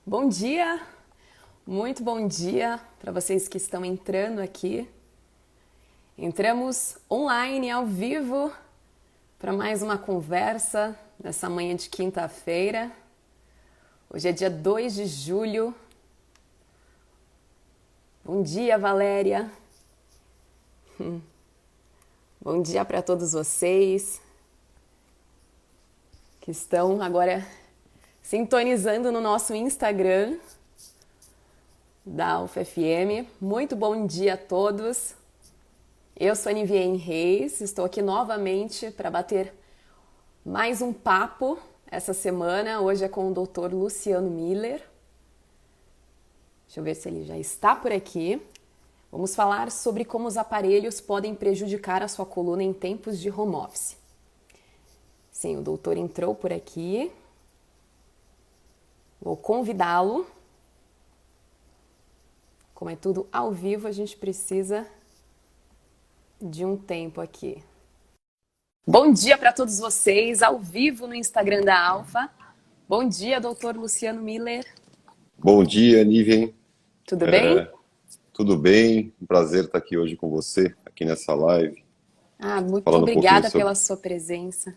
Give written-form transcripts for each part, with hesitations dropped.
Bom dia, muito bom dia para vocês que estão entrando aqui. Entramos online, ao vivo, para mais uma conversa nessa manhã de quinta-feira. Hoje é dia 2 de julho. Bom dia, Valéria. Bom dia para todos vocês que estão agora sintonizando no nosso Instagram da UFFM. Muito bom dia a todos. Eu sou a Niviane Reis, estou aqui novamente para bater mais um papo essa semana. Hoje é com o Dr. Luciano Miller. Deixa eu ver se ele já está por aqui. Vamos falar sobre como os aparelhos podem prejudicar a sua coluna em tempos de home office. Sim, o doutor entrou por aqui. Vou convidá-lo. Como é tudo ao vivo, a gente precisa de um tempo aqui. Bom dia para todos vocês, ao vivo no Instagram da Alfa. Bom dia, doutor Luciano Miller. Bom dia, Niven. Tudo bem? Tudo bem, um prazer estar aqui hoje com você, aqui nessa live. Muito Falando obrigada sobre, pela sua presença.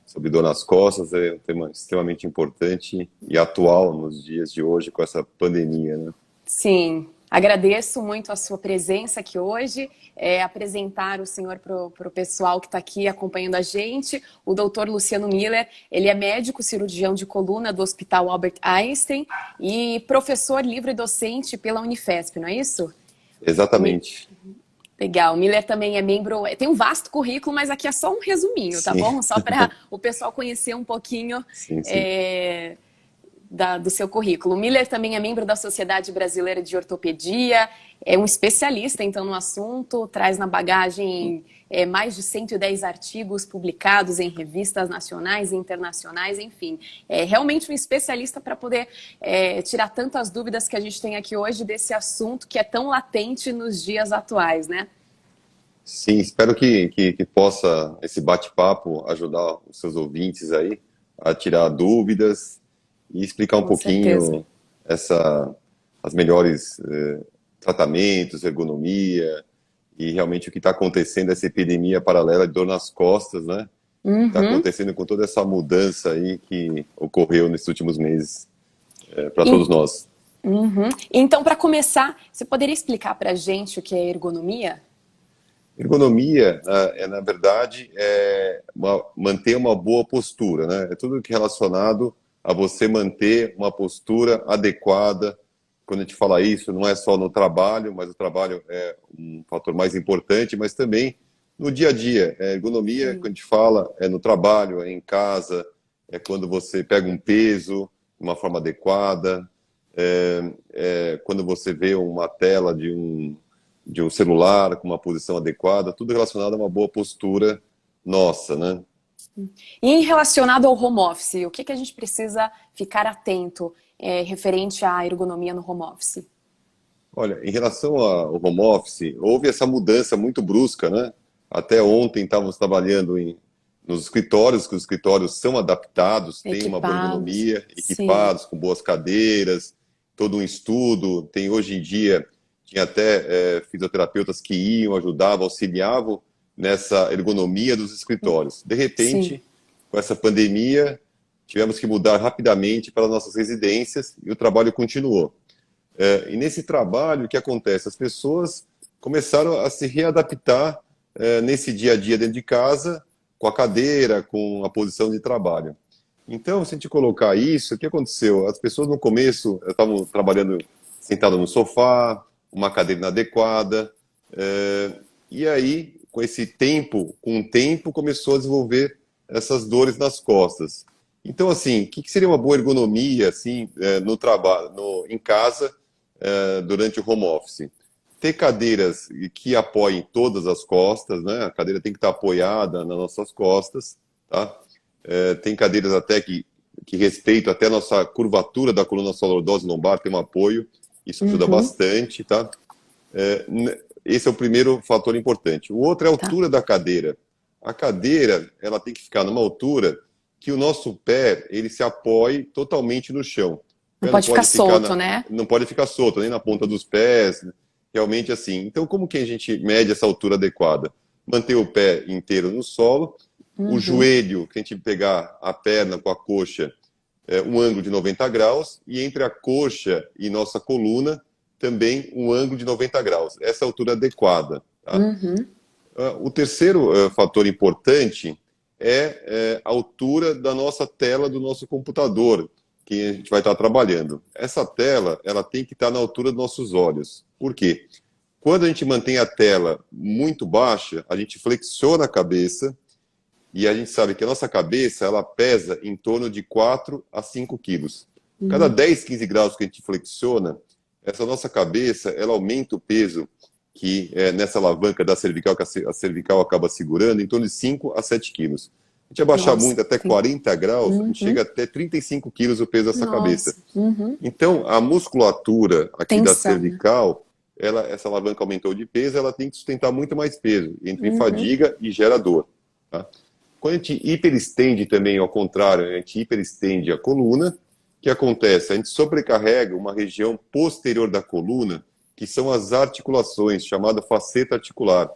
sobre dor nas costas, é um tema extremamente importante e atual nos dias de hoje com essa pandemia, né? Sim, agradeço muito a sua presença aqui hoje, apresentar o senhor para o pessoal que está aqui acompanhando a gente. O doutor Luciano Miller, ele é médico cirurgião de coluna do Hospital Albert Einstein e professor livre docente pela Unifesp, não é isso? Exatamente. Legal, o Miller também é membro, tem um vasto currículo, mas aqui é só um resuminho, tá Sim. bom? Só para o pessoal conhecer um pouquinho Sim. Do seu currículo. O Miller também é membro da Sociedade Brasileira de Ortopedia, é um especialista então no assunto, traz na bagagem mais de 110 artigos publicados em revistas nacionais e internacionais, enfim. É realmente um especialista para poder tirar tantas dúvidas que a gente tem aqui hoje desse assunto que é tão latente nos dias atuais, né? Sim, espero que possa esse bate-papo ajudar os seus ouvintes aí a tirar dúvidas e explicar um Com certeza. pouquinho as melhores tratamentos, ergonomia e realmente o que está acontecendo, essa epidemia paralela de dor nas costas, né? Está acontecendo com toda essa mudança aí que ocorreu nesses últimos meses para todos nós. Então, para começar, você poderia explicar para a gente o que é ergonomia? Ergonomia, na verdade, manter uma boa postura, né? É tudo que é relacionado a você manter uma postura adequada. Quando a gente fala isso, não é só no trabalho, mas o trabalho é um fator mais importante, mas também no dia a dia. Ergonomia, quando a gente fala, é no trabalho, é em casa, é quando você pega um peso de uma forma adequada, quando você vê uma tela de um celular com uma posição adequada, tudo relacionado a uma boa postura nossa, né? E relacionado ao home office, o que a gente precisa ficar atento referente à ergonomia no home office? Olha, em relação ao home office, houve essa mudança muito brusca, né? Até ontem estávamos trabalhando nos escritórios, que os escritórios são adaptados, têm uma boa ergonomia, equipados, com boas cadeiras, todo um estudo. Tem hoje em dia, tinha até fisioterapeutas que iam, ajudavam, auxiliavam nessa ergonomia dos escritórios. De repente, com essa pandemia, tivemos que mudar rapidamente para nossas residências e o trabalho continuou. E nesse trabalho, o que acontece? As pessoas começaram a se readaptar nesse dia a dia dentro de casa, com a cadeira, com a posição de trabalho. Então, se a gente colocar isso, o que aconteceu? As pessoas no começo estavam trabalhando sentadas no sofá, uma cadeira inadequada, e aí, com o tempo, começou a desenvolver essas dores nas costas. Então, assim, o que seria uma boa ergonomia, assim, no trabalho, em casa, durante o home office? Ter cadeiras que apoiem todas as costas, né? A cadeira tem que estar apoiada nas nossas costas, tá? Tem cadeiras até que respeitam até a nossa curvatura da coluna lordose lombar, tem um apoio, isso ajuda bastante, tá? Esse é o primeiro fator importante. O outro é a altura da cadeira. A cadeira, ela tem que ficar numa altura que o nosso pé, ele se apoie totalmente no chão. Não pode ficar solto, né? Não pode ficar solto, nem na ponta dos pés, realmente assim. Então, como que a gente mede essa altura adequada? Manter o pé inteiro no solo, o joelho, que a gente pegar a perna com a coxa, um ângulo de 90 graus, e entre a coxa e nossa coluna, também um ângulo de 90 graus. Essa é a altura adequada. Tá? O terceiro fator importante é a altura da nossa tela do nosso computador, que a gente vai estar trabalhando. Essa tela, ela tem que estar na altura dos nossos olhos. Por quê? Quando a gente mantém a tela muito baixa, a gente flexiona a cabeça, e a gente sabe que a nossa cabeça, ela pesa em torno de 4 a 5 quilos. Cada 10, 15 graus que a gente flexiona, essa nossa cabeça, ela aumenta o peso que nessa alavanca da cervical, que a cervical acaba segurando, em torno de 5 a 7 quilos. A gente abaixar muito até 40 graus, a gente chega até 35 quilos o peso dessa cabeça. Então, a musculatura aqui da cervical, essa alavanca aumentou de peso, ela tem que sustentar muito mais peso, entra em fadiga e gera dor. Tá? Quando a gente hiperestende também, ao contrário, a gente hiperestende a coluna, o que acontece? A gente sobrecarrega uma região posterior da coluna, que são as articulações, chamada faceta articular.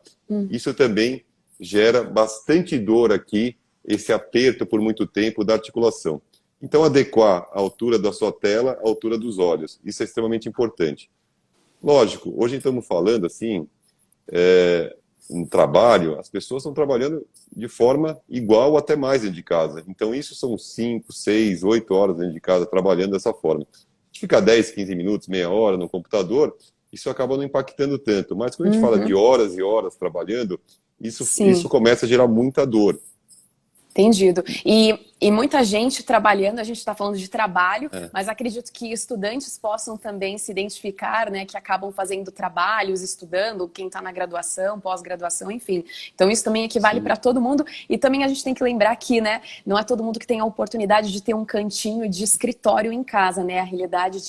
Isso também gera bastante dor aqui, esse aperto por muito tempo da articulação. Então, adequar a altura da sua tela à altura dos olhos. Isso é extremamente importante. Lógico, hoje estamos falando assim, no trabalho, as pessoas estão trabalhando de forma igual ou até mais dentro de casa. Então, isso são 5, 6, 8 horas dentro de casa trabalhando dessa forma. A gente fica 10, 15 minutos, meia hora no computador, isso acaba não impactando tanto. Mas quando a gente fala de horas e horas trabalhando, isso começa a gerar muita dor. Entendido. E muita gente trabalhando, a gente está falando de trabalho, mas acredito que estudantes possam também se identificar, né, que acabam fazendo trabalhos, estudando, quem está na graduação, pós-graduação, enfim. Então isso também equivale para todo mundo. E também a gente tem que lembrar que, né, não é todo mundo que tem a oportunidade de ter um cantinho de escritório em casa, né? A realidade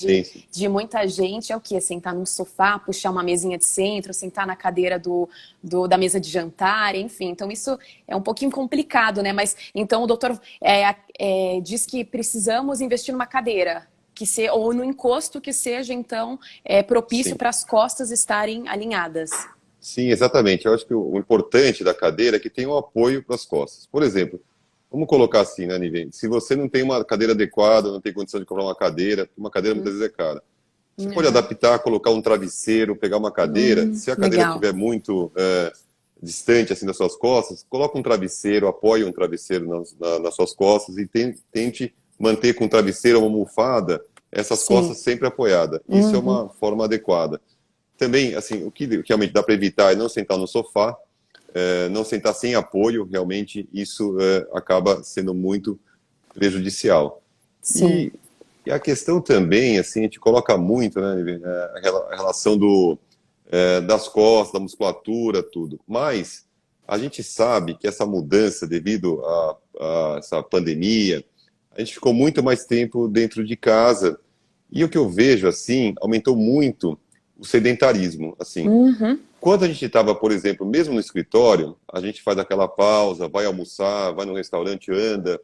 de muita gente é o quê? Sentar num sofá, puxar uma mesinha de centro, sentar na cadeira da mesa de jantar, enfim. Então isso é um pouquinho complicado, né? Mas então o doutor diz que precisamos investir numa cadeira, ou no encosto que seja, então, propício para as costas estarem alinhadas. Sim, exatamente. Eu acho que o importante da cadeira é que tem um apoio para as costas. Por exemplo, vamos colocar assim, né, Nivene? Se você não tem uma cadeira adequada, não tem condição de comprar uma cadeira muitas vezes é cara. Você pode adaptar, colocar um travesseiro, pegar uma cadeira. Se a cadeira estiver muito distante assim das suas costas, coloca um travesseiro, apoie um travesseiro nas suas costas e tente manter com o travesseiro uma almofada essas costas sempre apoiadas. Isso é uma forma adequada. Também, assim, o que realmente dá para evitar é não sentar no sofá, não sentar sem apoio, realmente isso acaba sendo muito prejudicial. Sim. E a questão também, assim, a gente coloca muito, né, a relação das costas, da musculatura, tudo. Mas a gente sabe que essa mudança, devido a essa pandemia, a gente ficou muito mais tempo dentro de casa. E o que eu vejo, assim, aumentou muito o sedentarismo, assim. Quando a gente estava, por exemplo, mesmo no escritório, a gente faz aquela pausa, vai almoçar, vai no restaurante, anda,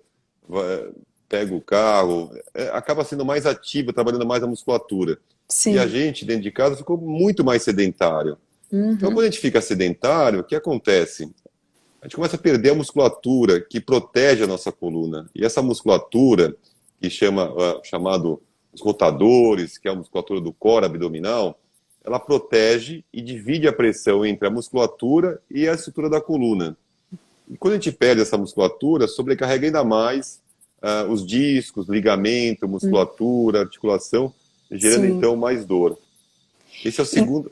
pega o carro, acaba sendo mais ativo, trabalhando mais a musculatura. E a gente, dentro de casa, ficou muito mais sedentário. Então, quando a gente fica sedentário, o que acontece? A gente começa a perder a musculatura que protege a nossa coluna. E essa musculatura, que chamado os rotadores, que é a musculatura do core abdominal, ela protege e divide a pressão entre a musculatura e a estrutura da coluna. E quando a gente perde essa musculatura, sobrecarrega ainda mais os discos, ligamento, musculatura, articulação, gerando então mais dor. Esse é o segundo...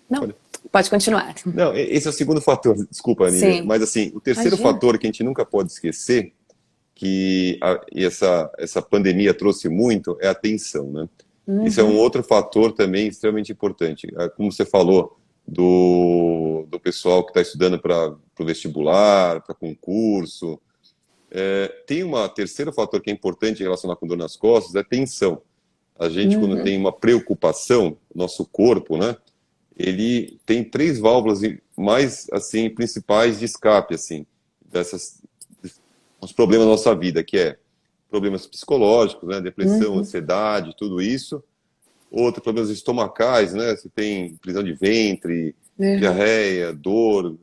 Não, pode continuar. Não, esse é o segundo fator, desculpa, Anília, mas assim, o terceiro fator que a gente nunca pode esquecer, que essa pandemia trouxe muito, é a tensão, né? Isso é um outro fator também extremamente importante. Como você falou, do pessoal que está estudando para o vestibular, para concurso. Tem um terceiro fator que é importante relacionar com dor nas costas, é tensão. A gente, quando tem uma preocupação, nosso corpo, né, ele tem 3 válvulas mais, assim, principais de escape, assim, os problemas da nossa vida, que é problemas psicológicos, né? Depressão, ansiedade, tudo isso. Outros problemas estomacais, né? Você tem prisão de ventre, diarreia, dor,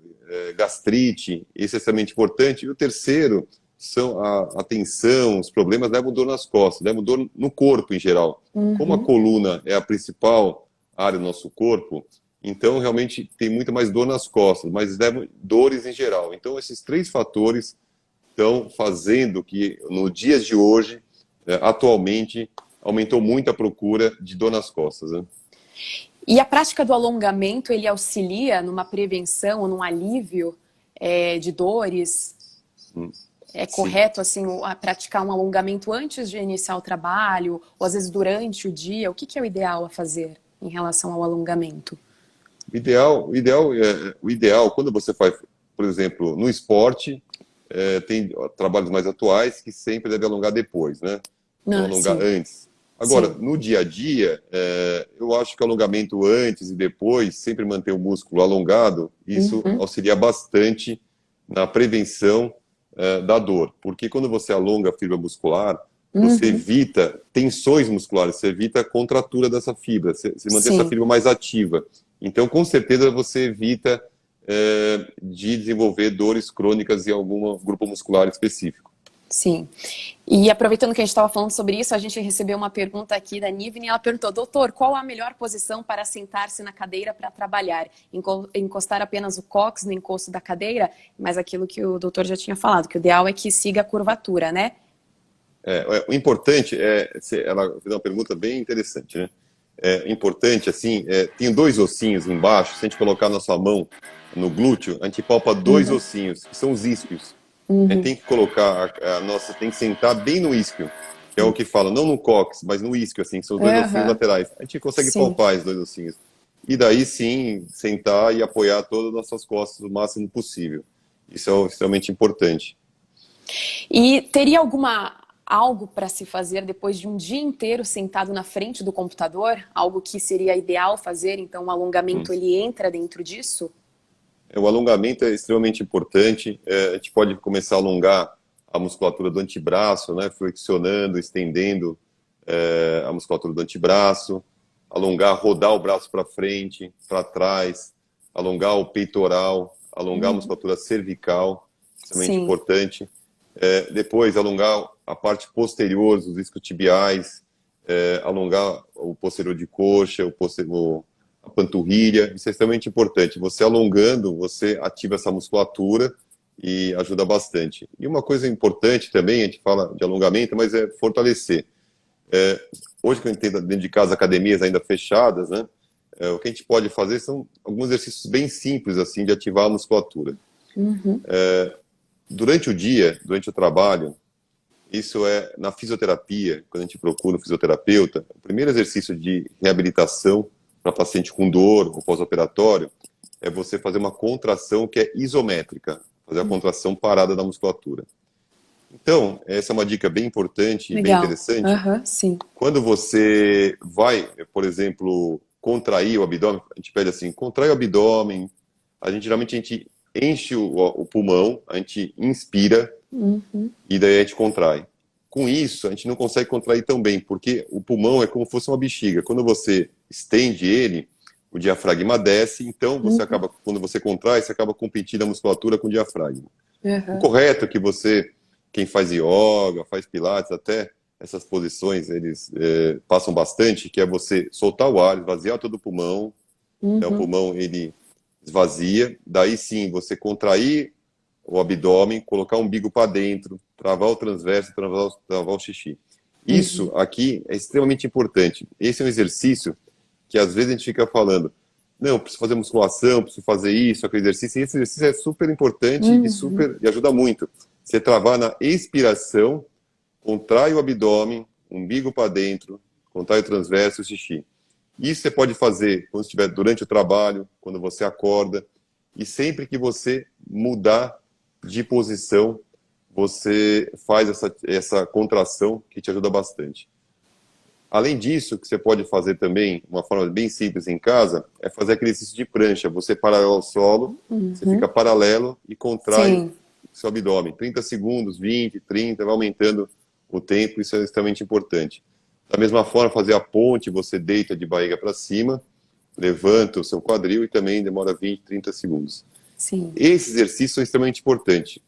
gastrite, isso é extremamente importante. E o terceiro são a tensão, os problemas levam dor nas costas, levam dor no corpo em geral. Como a coluna é a principal área do nosso corpo, então realmente tem muito mais dor nas costas, mas levam dores em geral. Então esses três fatores estão fazendo que no dias de hoje, atualmente, aumentou muito a procura de dor nas costas, né? E a prática do alongamento, ele auxilia numa prevenção ou num alívio de dores? É correto, assim, praticar um alongamento antes de iniciar o trabalho, ou às vezes durante o dia? O que é o ideal a fazer em relação ao alongamento? O ideal, quando você faz, por exemplo, no esporte, tem trabalhos mais atuais que sempre deve alongar depois, né? Não alongar antes. Agora, no dia a dia, eu acho que o alongamento antes e depois, sempre manter o músculo alongado, isso auxilia bastante na prevenção da dor. Porque quando você alonga a fibra muscular, você evita tensões musculares, você evita a contratura dessa fibra, você mantém essa fibra mais ativa. Então, com certeza, você evita de desenvolver dores crônicas em algum grupo muscular específico. Sim. E aproveitando que a gente estava falando sobre isso, a gente recebeu uma pergunta aqui da Nivne, e ela perguntou: doutor, qual a melhor posição para sentar-se na cadeira para trabalhar? Encostar apenas o cóccix no encosto da cadeira? Mas aquilo que o doutor já tinha falado, que o ideal é que siga a curvatura, né? O importante ela fez uma pergunta bem interessante, né? Importante, assim, tem dois ossinhos embaixo, se a gente colocar nossa mão no glúteo, a gente palpa dois ossinhos, que são os isquios. A gente tem que colocar, tem que sentar bem no isquio, que é o que fala, não no cóccix, mas no isquio, assim, que são os dois ossinhos laterais. A gente consegue palpar os dois ossinhos. E daí sim, sentar e apoiar todas as nossas costas o máximo possível. Isso é extremamente importante. E teria algo para se fazer depois de um dia inteiro sentado na frente do computador? Algo que seria ideal fazer? Então o alongamento ele entra dentro disso? O alongamento é extremamente importante. A gente pode começar a alongar a musculatura do antebraço, né? Flexionando, estendendo a musculatura do antebraço, alongar, rodar o braço para frente, para trás, alongar o peitoral, alongar a musculatura cervical, extremamente importante. Depois, alongar a parte posterior dos isquiotibiais, alongar o posterior de coxa, a panturrilha, isso é extremamente importante. Você alongando, você ativa essa musculatura e ajuda bastante. E uma coisa importante também, a gente fala de alongamento, mas é fortalecer. Hoje que a gente tem dentro de casa academias ainda fechadas, né? O que a gente pode fazer são alguns exercícios bem simples, assim, de ativar a musculatura. Durante o dia, durante o trabalho, isso é na fisioterapia, quando a gente procura um fisioterapeuta, o primeiro exercício de reabilitação para paciente com dor ou pós-operatório é você fazer uma contração que é isométrica, fazer a contração parada da musculatura. Então, essa é uma dica bem importante e bem interessante. Sim. Quando você vai, por exemplo, contrair o abdômen, a gente pede assim, contrai o abdômen, geralmente a gente enche o pulmão, a gente inspira e daí a gente contrai. Com isso, a gente não consegue contrair tão bem, porque o pulmão é como se fosse uma bexiga. Quando você estende ele, o diafragma desce, então você acaba, quando você contrai, você acaba competindo a musculatura com o diafragma. O correto é que quem faz yoga, faz pilates, até essas posições, eles passam bastante, que é você soltar o ar, esvaziar todo o pulmão, então o pulmão ele esvazia, daí sim você contrair o abdômen, colocar o umbigo para dentro, travar o transverso, travar o xixi. Isso aqui é extremamente importante. Esse é um exercício que às vezes a gente fica falando, não, preciso fazer musculação, preciso fazer isso, aquele exercício. E esse exercício é super importante e ajuda muito. Você travar na expiração, contrai o abdômen, umbigo para dentro, contrai o transverso e o xixi. Isso você pode fazer quando estiver durante o trabalho, quando você acorda, e sempre que você mudar de posição, você faz essa contração que te ajuda bastante. Além disso, o que você pode fazer também, uma forma bem simples em casa, é fazer aquele exercício de prancha. Você paralelo ao solo, você fica paralelo e contrai seu abdômen. 30 segundos, 20, 30, vai aumentando o tempo, isso é extremamente importante. Da mesma forma, fazer a ponte, você deita de barriga para cima, levanta o seu quadril e também demora 20, 30 segundos. Sim. Esses exercícios são extremamente importantes,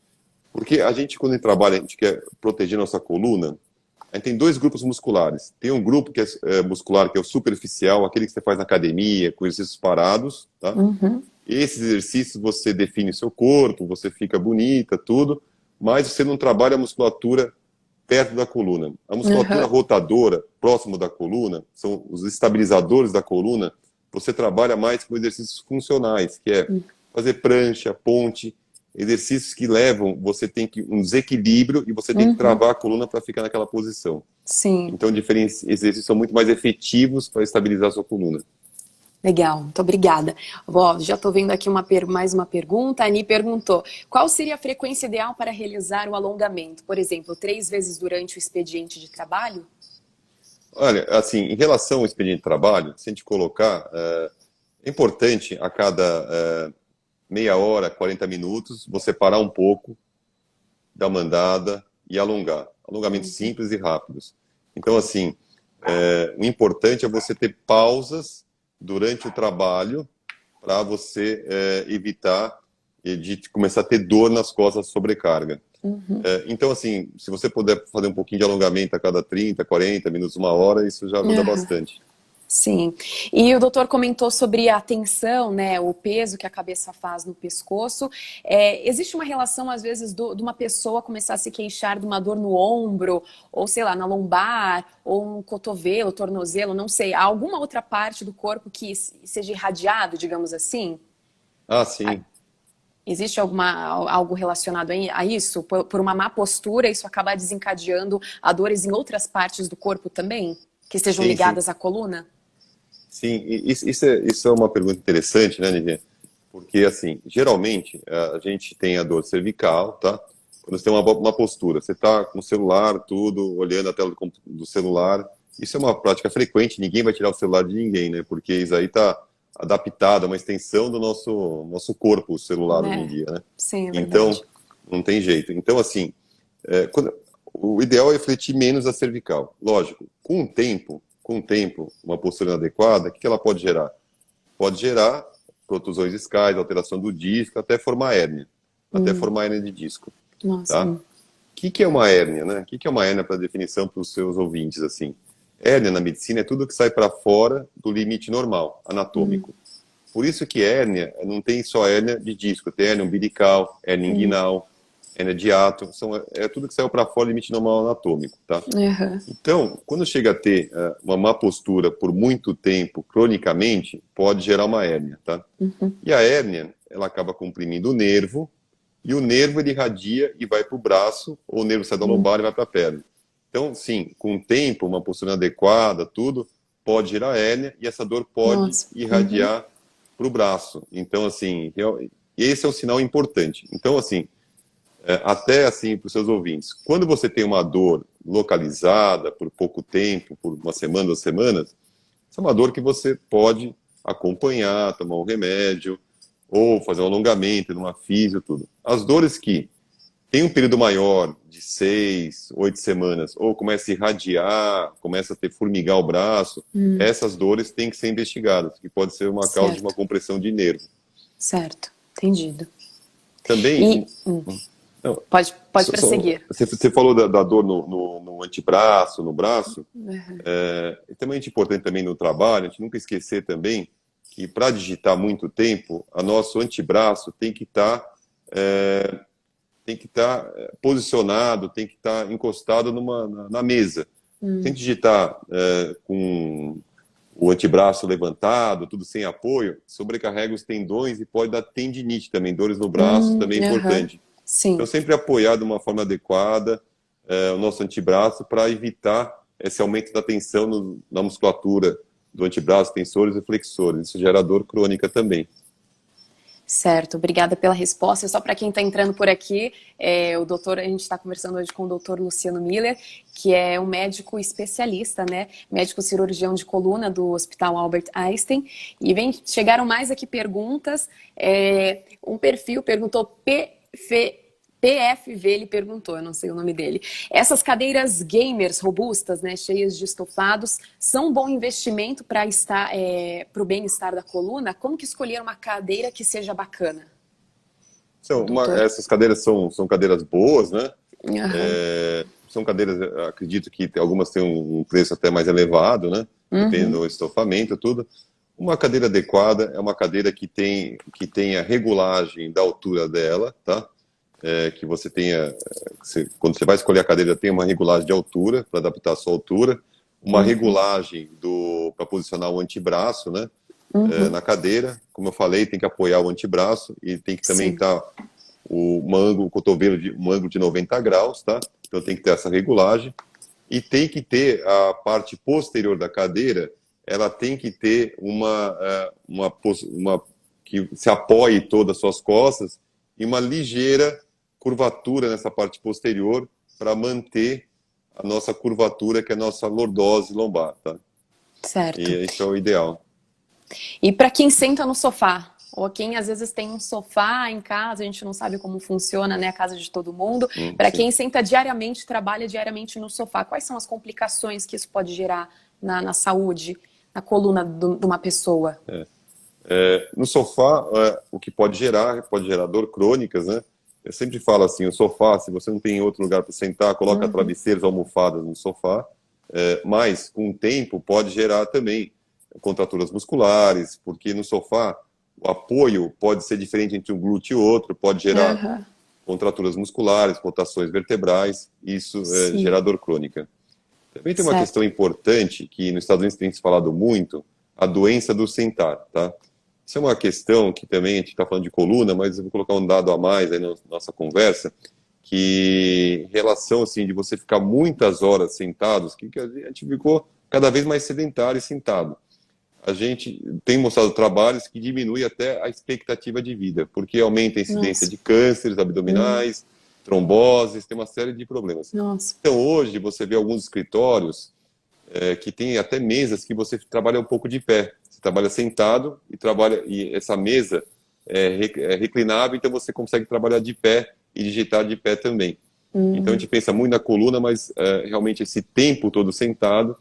porque a gente, quando a gente trabalha, a gente quer proteger nossa coluna, a gente tem dois grupos musculares. Tem um grupo que é muscular, que é o superficial, aquele que você faz na academia, com exercícios parados, tá? Uhum. Esses exercícios você define seu corpo, você fica bonita, tudo, mas você não trabalha a musculatura perto da coluna. A musculatura rotadora, próximo da coluna, são os estabilizadores da coluna, você trabalha mais com exercícios funcionais, que é fazer prancha, ponte, exercícios que levam, você tem que um desequilíbrio e você tem que travar a coluna para ficar naquela posição. Sim. Então, diferentes exercícios são muito mais efetivos para estabilizar a sua coluna. Legal, muito obrigada. Ó, já estou vendo aqui mais uma pergunta. A Ani perguntou, qual seria a frequência ideal para realizar o alongamento? Por exemplo, 3 vezes durante o expediente de trabalho? Olha, assim, em relação ao expediente de trabalho, se a gente colocar, é importante a cada meia hora, 40 minutos, você parar um pouco, dar uma andada e alongar. Alongamentos simples e rápidos. Então, assim, o importante é você ter pausas durante o trabalho para você evitar de começar a ter dor nas costas, sobrecarga. Então, assim, se você puder fazer um pouquinho de alongamento a cada 30, 40 minutos, uma hora, isso já ajuda bastante. Sim. E o doutor comentou sobre a tensão, né, o peso que a cabeça faz no pescoço. Existe uma relação, às vezes, de uma pessoa começar a se queixar de uma dor no ombro, ou sei lá, na lombar, ou no cotovelo, tornozelo, não sei. Há alguma outra parte do corpo que seja irradiado, digamos assim? Ah, sim. Existe algo relacionado a isso? Por uma má postura, isso acaba desencadeando a dores em outras partes do corpo também? Que estejam ligadas à coluna? Sim, isso é uma pergunta interessante, né, Nívia? Porque, assim, geralmente, a gente tem a dor cervical, tá? Quando você tem uma postura, você está com o celular, tudo, olhando a tela do celular, isso é uma prática frequente, ninguém vai tirar o celular de ninguém, né? Porque isso aí está adaptado, é uma extensão do nosso corpo, o celular, hoje em dia, né? Sim, é então, verdade. não tem jeito. Então, assim, o ideal é refletir menos a cervical. Lógico, com o tempo, uma postura inadequada, o que ela pode gerar? Pode gerar protusões discais, alteração do disco, até formar hérnia. Até formar hérnia de disco. Nossa. Tá? O que é uma hérnia, né? O que é uma hérnia, para definição para os seus ouvintes, assim? Hérnia na medicina é tudo que sai para fora do limite normal, anatômico. Por isso que hérnia, não tem só hérnia de disco, tem hérnia umbilical, hérnia inguinal, hérnia de hiato, é tudo que saiu para fora do limite normal anatômico, tá? Então, quando chega a ter uma má postura por muito tempo, cronicamente, pode gerar uma hérnia, tá? E a hérnia, ela acaba comprimindo o nervo, e o nervo ele irradia e vai para o braço, ou o nervo sai da lombar e vai para a perna. Então, sim, com o tempo, uma postura adequada, tudo, pode gerar hérnia, e essa dor pode irradiar para o braço. Então, assim, esse é um sinal importante. Então, assim, até assim para os seus ouvintes, quando você tem uma dor localizada por pouco tempo, por uma semana, 2 semanas, essa é uma dor que você pode acompanhar, tomar um remédio, ou fazer um alongamento numa físio, tudo. As dores que tem um período maior, de 6, 8 semanas, ou começa a irradiar, começa a ter formigar o braço, essas dores têm que ser investigadas, que pode ser uma causa de uma compressão de nervo. Certo, entendido. Também... Pode prosseguir. Você falou da dor no antebraço, no braço. É extremamente importante também no trabalho, a gente nunca esquecer também que para digitar muito tempo, o nosso antebraço tem que estar posicionado, tem que estar encostado na mesa. Sem digitar com o antebraço levantado, tudo sem apoio, sobrecarrega os tendões e pode dar tendinite também, dores no braço, também é importante. Sim. Então, sempre apoiar de uma forma adequada o nosso antebraço para evitar esse aumento da tensão na musculatura do antebraço, tensores e flexores. Isso gera dor crônica também. Certo, obrigada pela resposta. Só para quem está entrando por aqui, a gente está conversando hoje com o doutor Luciano Miller, que é um médico especialista, né? Médico cirurgião de coluna do Hospital Albert Einstein. E chegaram mais aqui perguntas. Um perfil perguntou PFV, ele perguntou, eu não sei o nome dele. Essas cadeiras gamers robustas, né, cheias de estofados, são um bom investimento para o bem-estar da coluna? Como que escolher uma cadeira que seja bacana? Essas cadeiras são cadeiras boas, né? Uhum. São cadeiras, acredito que algumas têm um preço até mais elevado, né? Dependendo do estofamento, tudo. Uma cadeira adequada é uma cadeira que tem a regulagem da altura dela, tá? Que você tenha, quando você vai escolher a cadeira, tem uma regulagem de altura para adaptar a sua altura, uma regulagem para posicionar o antebraço, né? Na cadeira, como eu falei, tem que apoiar o antebraço e tem que também estar o cotovelo um ângulo de 90 graus, tá? Então tem que ter essa regulagem e tem que ter a parte posterior da cadeira, ela tem que ter uma que se apoie todas as suas costas e uma ligeira curvatura nessa parte posterior para manter a nossa curvatura, que é a nossa lordose lombar, tá? Certo. E isso é o ideal. E para quem senta no sofá, ou quem às vezes tem um sofá em casa, a gente não sabe como funciona, né, a casa de todo mundo. Para quem senta diariamente, trabalha diariamente no sofá, quais são as complicações que isso pode gerar na saúde, na coluna de uma pessoa? No sofá, o que pode gerar dor crônicas, né? Eu sempre falo assim, o sofá, se você não tem outro lugar para sentar, coloca travesseiros, almofadas no sofá, mas com o tempo pode gerar também contraturas musculares, porque no sofá o apoio pode ser diferente entre um glúteo e outro, pode gerar contraturas musculares, rotações vertebrais, isso gera dor crônica. Também tem uma questão importante que nos Estados Unidos tem se falado muito, a doença do sentar, tá? Isso é uma questão que também a gente está falando de coluna, mas eu vou colocar um dado a mais aí na nossa conversa, que em relação assim de você ficar muitas horas sentados, que a gente ficou cada vez mais sedentário e sentado. A gente tem mostrado trabalhos que diminuem até a expectativa de vida, porque aumenta a incidência de cânceres abdominais, tromboses, tem uma série de problemas. Então hoje você vê alguns escritórios que tem até mesas que você trabalha um pouco de pé. Você trabalha sentado e essa mesa é reclinável, então você consegue trabalhar de pé e digitar de pé também. Então a gente pensa muito na coluna, mas realmente esse tempo todo sentado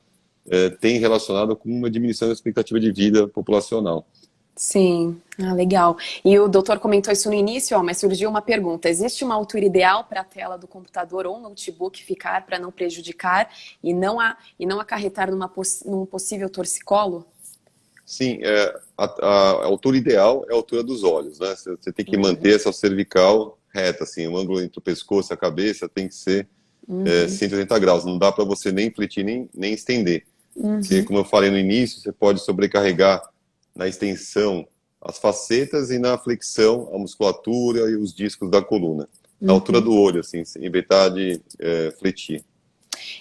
tem relacionado com uma diminuição da expectativa de vida populacional. Sim, legal. E o doutor comentou isso no início, mas surgiu uma pergunta. Existe uma altura ideal para a tela do computador ou notebook ficar para não prejudicar e não acarretar num possível torcicolo? Sim, a altura ideal é a altura dos olhos, né? Você tem que manter essa cervical reta, assim, o ângulo entre o pescoço e a cabeça tem que ser 180 graus. Não dá para você nem fletir nem estender. Porque, como eu falei no início, você pode sobrecarregar na extensão as facetas e na flexão a musculatura e os discos da coluna. Na altura do olho, assim, sem evitar de fletir.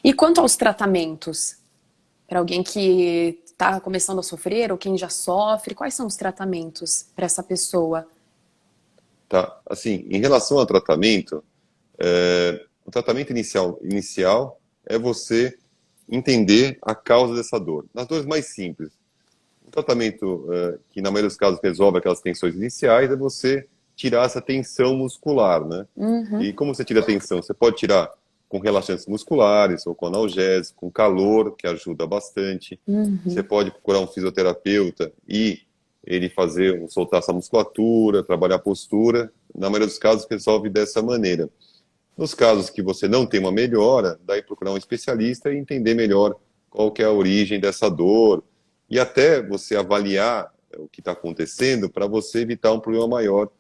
E quanto aos tratamentos? Para alguém que está começando a sofrer ou quem já sofre, quais são os tratamentos para essa pessoa? Tá, assim, em relação ao tratamento, o tratamento inicial é você entender a causa dessa dor. Nas dores mais simples, o tratamento que na maioria dos casos resolve aquelas tensões iniciais é você tirar essa tensão muscular, né? E como você tira a tensão? Você pode tirar com relaxantes musculares ou com analgésicos, com calor, que ajuda bastante. Você pode procurar um fisioterapeuta e ele soltar essa musculatura, trabalhar a postura. Na maioria dos casos resolve dessa maneira. Nos casos que você não tem uma melhora, daí procurar um especialista e entender melhor qual que é a origem dessa dor e até você avaliar o que está acontecendo para você evitar um problema maior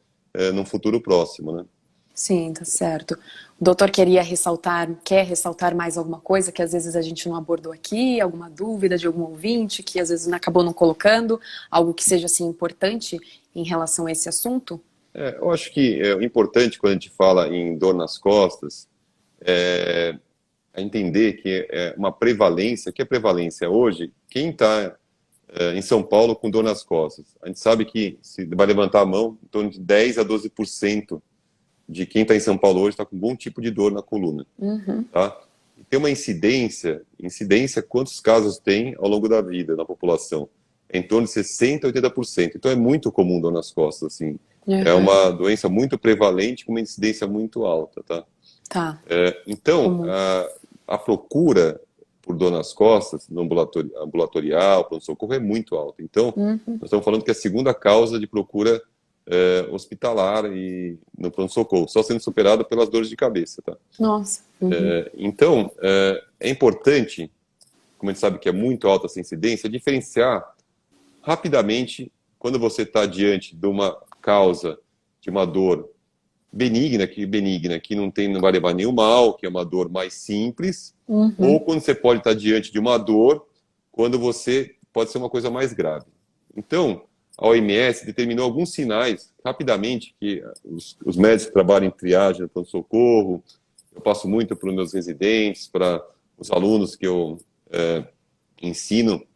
num futuro próximo, né? Sim, tá certo. O doutor quer ressaltar mais alguma coisa que às vezes a gente não abordou aqui, alguma dúvida de algum ouvinte que às vezes acabou não colocando, algo que seja assim importante em relação a esse assunto? Eu acho que o importante quando a gente fala em dor nas costas é entender que é uma prevalência. Que é prevalência hoje? Quem está em São Paulo com dor nas costas? A gente sabe que, se vai levantar a mão, em torno de 10 a 12% de quem está em São Paulo hoje está com algum tipo de dor na coluna. Tá? E tem uma incidência, quantos casos tem ao longo da vida na população? Em torno de 60% a 80%. Então é muito comum dor nas costas, assim. É uma doença muito prevalente com uma incidência muito alta, tá? Tá. Então, a procura por dor nas costas, no ambulatorial, pronto-socorro, é muito alta. Então, nós estamos falando que é a segunda causa de procura hospitalar e no pronto-socorro, só sendo superada pelas dores de cabeça, tá? Nossa. Então, é importante, como a gente sabe que é muito alta essa incidência, diferenciar rapidamente quando você está diante de uma causa de uma dor benigna, que não vai levar nenhum mal, que é uma dor mais simples, ou quando você pode estar diante de uma dor, quando você pode ser uma coisa mais grave. Então, a OMS determinou alguns sinais, rapidamente, que os médicos que trabalham em triagem, no pronto-socorro, eu passo muito para os meus residentes, para os alunos que eu ensino,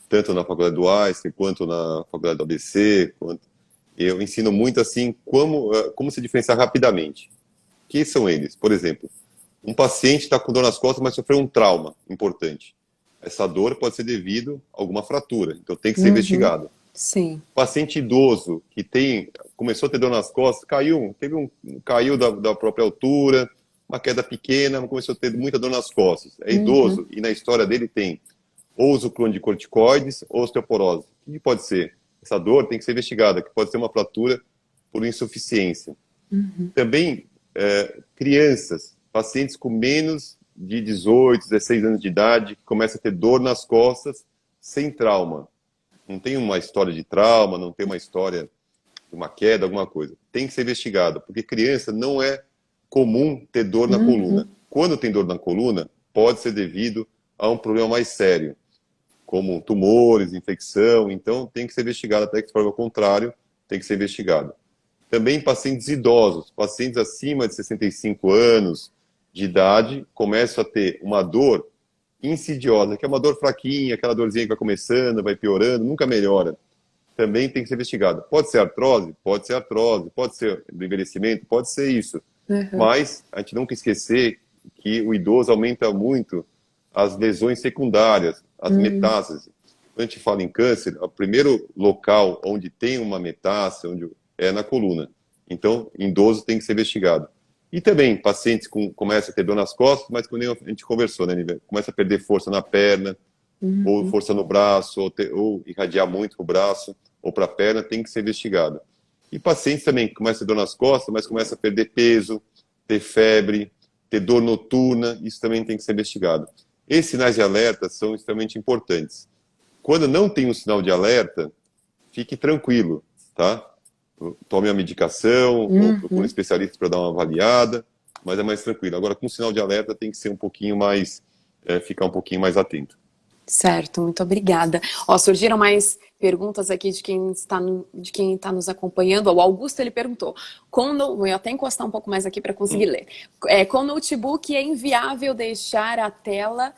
tanto na faculdade do Einstein, quanto na faculdade do ABC, eu ensino muito assim como se diferenciar rapidamente. Que são eles? Por exemplo, um paciente está com dor nas costas, mas sofreu um trauma importante. Essa dor pode ser devido a alguma fratura, então tem que ser investigado. Sim. Paciente idoso que começou a ter dor nas costas, caiu da própria altura, uma queda pequena, começou a ter muita dor nas costas. É idoso e na história dele tem ou uso crônico de corticoides ou osteoporose. O que pode ser? Essa dor tem que ser investigada, que pode ser uma fratura por insuficiência. Também crianças, pacientes com menos de 18, 16 anos de idade, que começam a ter dor nas costas sem trauma. Não tem uma história de trauma, não tem uma história de uma queda, alguma coisa. Tem que ser investigado, porque criança não é comum ter dor na coluna. Quando tem dor na coluna, pode ser devido a um problema mais sério, como tumores, infecção, então tem que ser investigado, até que se prova o contrário, tem que ser investigado. Também pacientes idosos, pacientes acima de 65 anos de idade, começam a ter uma dor insidiosa, que é uma dor fraquinha, aquela dorzinha que vai começando, vai piorando, nunca melhora. Também tem que ser investigado. Pode ser artrose? Pode ser artrose. Pode ser do envelhecimento? Pode ser isso. Mas a gente nunca esquecer que o idoso aumenta muito as lesões secundárias, as metástases. Quando a gente fala em câncer, o primeiro local onde tem uma metástase é na coluna. Então, em idoso tem que ser investigado. E também pacientes começam a ter dor nas costas, mas como a gente conversou, né, Nívia? Começa a perder força na perna, ou força no braço, ou irradiar muito para o braço, ou para a perna, tem que ser investigado. E pacientes também que começam a ter dor nas costas, mas começam a perder peso, ter febre, ter dor noturna, isso também tem que ser investigado. Esses sinais de alerta são extremamente importantes. Quando não tem um sinal de alerta, fique tranquilo, tá? Tome a medicação, ou procure um especialista para dar uma avaliada, mas é mais tranquilo. Agora, com sinal de alerta, tem que ser um pouquinho mais, ficar um pouquinho mais atento. Certo, muito obrigada. Surgiram mais perguntas aqui de quem está nos acompanhando. O Augusto, ele perguntou, vou até encostar um pouco mais aqui para conseguir ler. Com notebook é inviável deixar a tela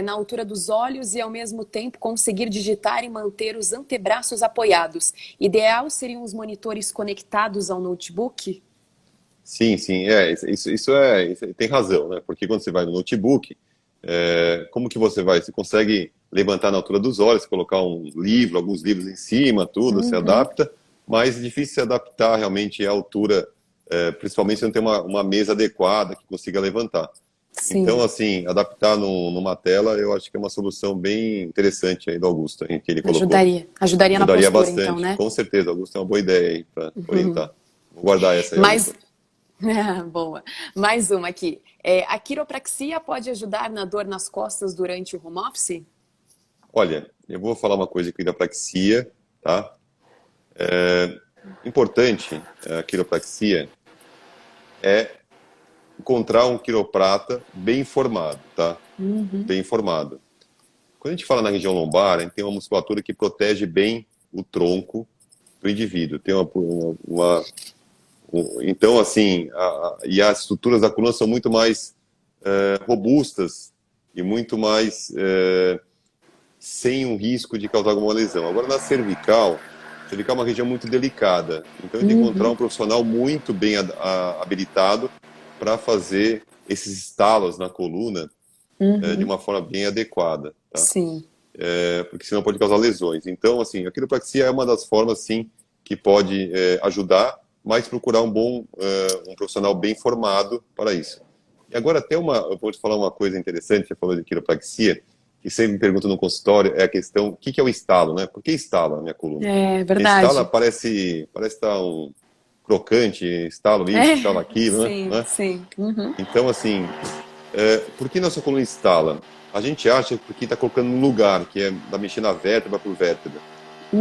na altura dos olhos e ao mesmo tempo conseguir digitar e manter os antebraços apoiados. Ideal seriam os monitores conectados ao notebook? Sim, isso tem razão, né? Porque quando você vai no notebook, como que você vai? Você consegue levantar na altura dos olhos, colocar alguns livros em cima, tudo, se adapta, mas é difícil se adaptar realmente à altura, principalmente se não tem uma mesa adequada que consiga levantar. Sim. Então, assim, adaptar numa tela, eu acho que é uma solução bem interessante aí do Augusto, que ele colocou. Ajudaria na postura, bastante, então, né? Com certeza, Augusto, é uma boa ideia aí para orientar. Vou guardar essa aí. Boa. Mais uma aqui. A quiropraxia pode ajudar na dor nas costas durante o home office? Olha, eu vou falar uma coisa de quiropraxia, tá? Importante, a quiropraxia é encontrar um quiroprata bem informado, tá? Bem informado. Quando a gente fala na região lombar, a gente tem uma musculatura que protege bem o tronco do indivíduo. Tem então, assim, e as estruturas da coluna são muito mais robustas e muito mais sem um risco de causar alguma lesão. Agora, na cervical é uma região muito delicada. Então, a gente tem que encontrar um profissional muito bem habilitado para fazer esses estalos na coluna de uma forma bem adequada. Tá? Sim. Porque senão pode causar lesões. Então, assim, a quiropraxia é uma das formas, sim, que pode ajudar, mas procurar um profissional bem formado para isso. E agora eu vou te falar uma coisa interessante, você falou de quiropraxia, que sempre me pergunta no consultório, é a questão, o que é o estalo, né? Por que estala a minha coluna? É verdade. Estala parece estar um crocante, estalo isso, estalo aquilo, sim, né? Sim. Uhum. Então, assim, por que nossa coluna estala? A gente acha que está colocando no lugar, que é da mexer na vértebra por vértebra.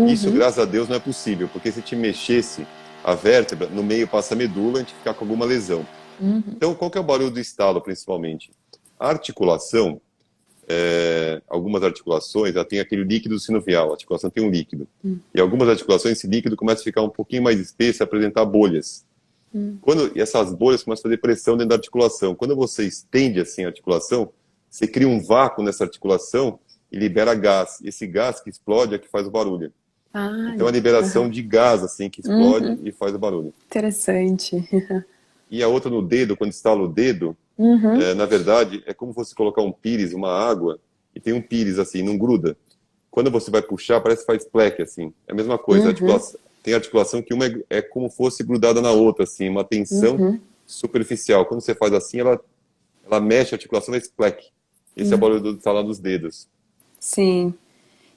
Isso, graças a Deus, não é possível, porque se te mexesse a vértebra, no meio passa a medula, a gente fica com alguma lesão. Então, qual que é o barulho do estalo, principalmente? A articulação, algumas articulações, ela tem aquele líquido sinovial, a articulação tem um líquido. E algumas articulações, esse líquido começa a ficar um pouquinho mais espesso e apresentar bolhas. E essas bolhas começam a fazer pressão dentro da articulação. Quando você estende assim a articulação, você cria um vácuo nessa articulação e libera gás. E esse gás que explode é que faz o barulho. Então, a liberação de gás assim que explode e faz o barulho. Interessante. E a outra no dedo, quando estala o dedo, na verdade, é como você colocar um pires, uma água, e tem um pires assim, não gruda. Quando você vai puxar, parece que faz pleque, assim. É a mesma coisa. Tem articulação que uma é como fosse grudada na outra, assim, uma tensão superficial. Quando você faz assim, ela mexe a articulação, faz pleque. Esse é o barulho do estalar dos dedos. Sim.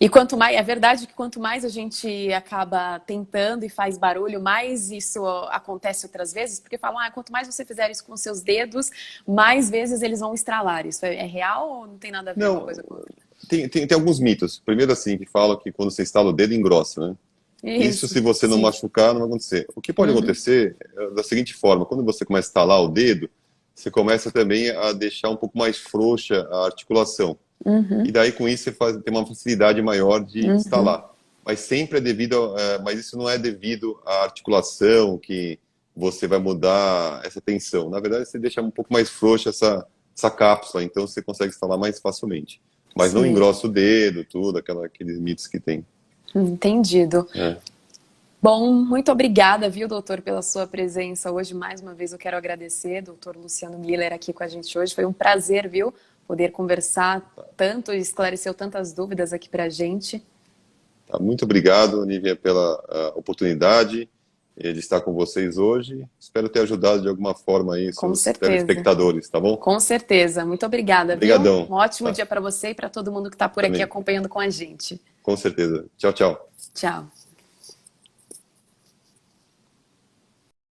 E quanto mais, é verdade que quanto mais a gente acaba tentando e faz barulho, mais isso acontece outras vezes, porque falam, quanto mais você fizer isso com seus dedos, mais vezes eles vão estralar. Isso é real ou não tem nada a ver uma coisa com a outra? Tem alguns mitos. Primeiro, assim, que falam que quando você estala o dedo, engrossa, né? Isso se você não machucar, não vai acontecer. O que pode acontecer é da seguinte forma, quando você começa a estalar o dedo, você começa também a deixar um pouco mais frouxa a articulação. E daí, com isso, você tem uma facilidade maior de estalar. Mas sempre é devido, mas isso não é devido à articulação que você vai mudar essa tensão. Na verdade, você deixa um pouco mais frouxa essa cápsula, então você consegue instalar mais facilmente. Mas não engrossa o dedo, tudo, aqueles mitos que tem. Entendido. Bom, muito obrigada, viu, doutor, pela sua presença hoje. Mais uma vez eu quero agradecer, doutor Luciano Miller aqui com a gente hoje. Foi um prazer, viu, poder conversar tanto e esclareceu tantas dúvidas aqui pra gente. Muito obrigado, Nívia, pela oportunidade de estar com vocês hoje. Espero ter ajudado de alguma forma aí os telespectadores, tá bom? Com certeza. Muito obrigada, Obrigadão. viu? Um ótimo dia para você e para todo mundo que está por aqui acompanhando com a gente. Com certeza. Tchau, tchau. Tchau.